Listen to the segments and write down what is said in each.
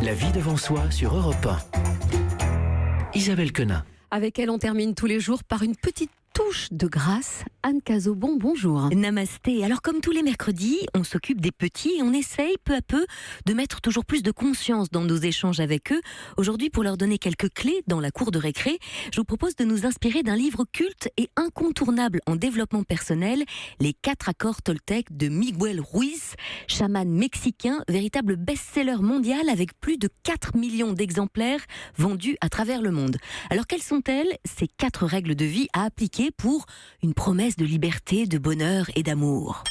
La vie devant soi sur Europe 1. Isabelle Quenin. Avec elle, on termine tous les jours par une petite touche de grâce. Anne Cazobon, bonjour. Namasté. Alors comme tous les mercredis, on s'occupe des petits et on essaye peu à peu de mettre toujours plus de conscience dans nos échanges avec eux. Aujourd'hui, pour leur donner quelques clés dans la cour de récré, je vous propose de nous inspirer d'un livre culte et incontournable en développement personnel, Les 4 accords Toltec de Miguel Ruiz, chaman mexicain, véritable best-seller mondial avec plus de 4 millions d'exemplaires vendus à travers le monde. Alors quelles sont-elles, ces 4 règles de vie à appliquer pour une promesse de liberté, de bonheur et d'amour?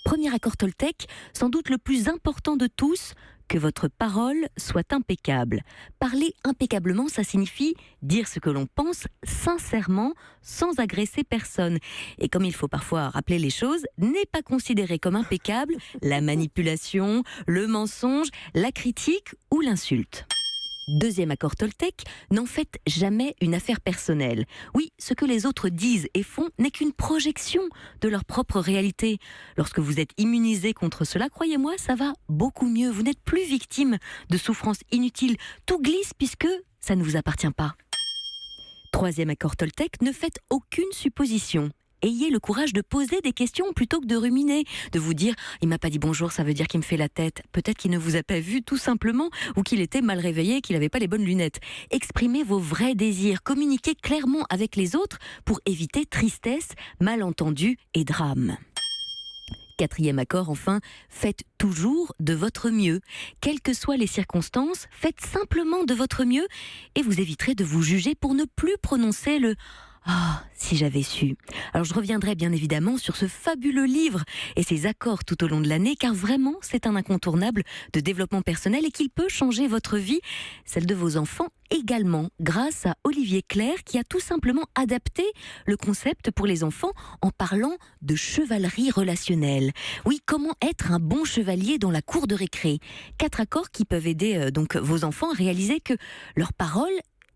Premier accord Toltec, sans doute le plus important de tous, que votre parole soit impeccable. Parler impeccablement, ça signifie dire ce que l'on pense sincèrement, sans agresser personne. Et comme il faut parfois rappeler les choses, n'est pas considéré comme impeccable la manipulation, le mensonge, la critique ou l'insulte. Deuxième accord Toltec, n'en faites jamais une affaire personnelle. Oui, ce que les autres disent et font n'est qu'une projection de leur propre réalité. Lorsque vous êtes immunisé contre cela, croyez-moi, ça va beaucoup mieux. Vous n'êtes plus victime de souffrances inutiles. Tout glisse puisque ça ne vous appartient pas. Troisième accord Toltec, ne faites aucune supposition. Ayez le courage de poser des questions plutôt que de ruminer, de vous dire « il m'a pas dit bonjour, ça veut dire qu'il me fait la tête ». Peut-être qu'il ne vous a pas vu tout simplement, ou qu'il était mal réveillé, qu'il n'avait pas les bonnes lunettes. Exprimez vos vrais désirs, communiquez clairement avec les autres pour éviter tristesse, malentendus et drames. Quatrième accord, enfin, faites toujours de votre mieux. Quelles que soient les circonstances, faites simplement de votre mieux et vous éviterez de vous juger pour ne plus prononcer le « ah, si j'avais su ». Alors je reviendrai bien évidemment sur ce fabuleux livre et ses accords tout au long de l'année, car vraiment c'est un incontournable de développement personnel et qu'il peut changer votre vie, celle de vos enfants également, grâce à Olivier Clerc qui a tout simplement adapté le concept pour les enfants en parlant de chevalerie relationnelle. Oui, comment être un bon chevalier dans la cour de récré. 4 accords qui peuvent aider donc vos enfants à réaliser que leur parole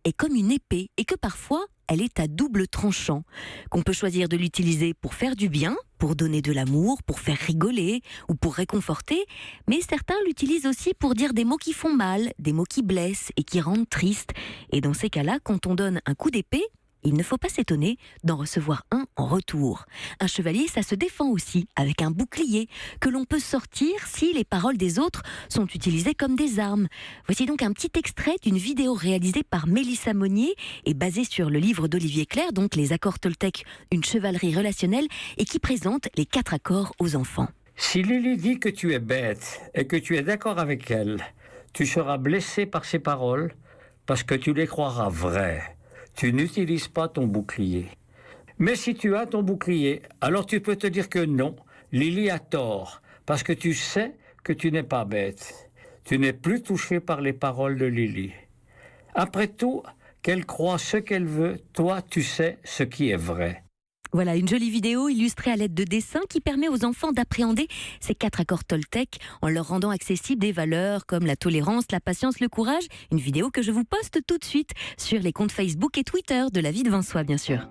est comme une épée et que parfois elle est à double tranchant, qu'on peut choisir de l'utiliser pour faire du bien, pour donner de l'amour, pour faire rigoler ou pour réconforter, mais certains l'utilisent aussi pour dire des mots qui font mal, des mots qui blessent et qui rendent triste. Et dans ces cas-là, quand on donne un coup d'épée, il ne faut pas s'étonner d'en recevoir un en retour. Un chevalier, ça se défend aussi avec un bouclier que l'on peut sortir si les paroles des autres sont utilisées comme des armes. Voici donc un petit extrait d'une vidéo réalisée par Mélissa Monnier et basée sur le livre d'Olivier Clerc, donc Les accords Toltec, une chevalerie relationnelle, et qui présente les 4 accords aux enfants. Si Lily dit que tu es bête et que tu es d'accord avec elle, tu seras blessé par ses paroles parce que tu les croiras vraies. Tu n'utilises pas ton bouclier. Mais si tu as ton bouclier, alors tu peux te dire que non, Lily a tort, parce que tu sais que tu n'es pas bête. Tu n'es plus touché par les paroles de Lily. Après tout, qu'elle croie ce qu'elle veut, toi tu sais ce qui est vrai. Voilà, une jolie vidéo illustrée à l'aide de dessins qui permet aux enfants d'appréhender ces 4 accords Toltec en leur rendant accessibles des valeurs comme la tolérance, la patience, le courage. Une vidéo que je vous poste tout de suite sur les comptes Facebook et Twitter de La Vie devant soi, bien sûr.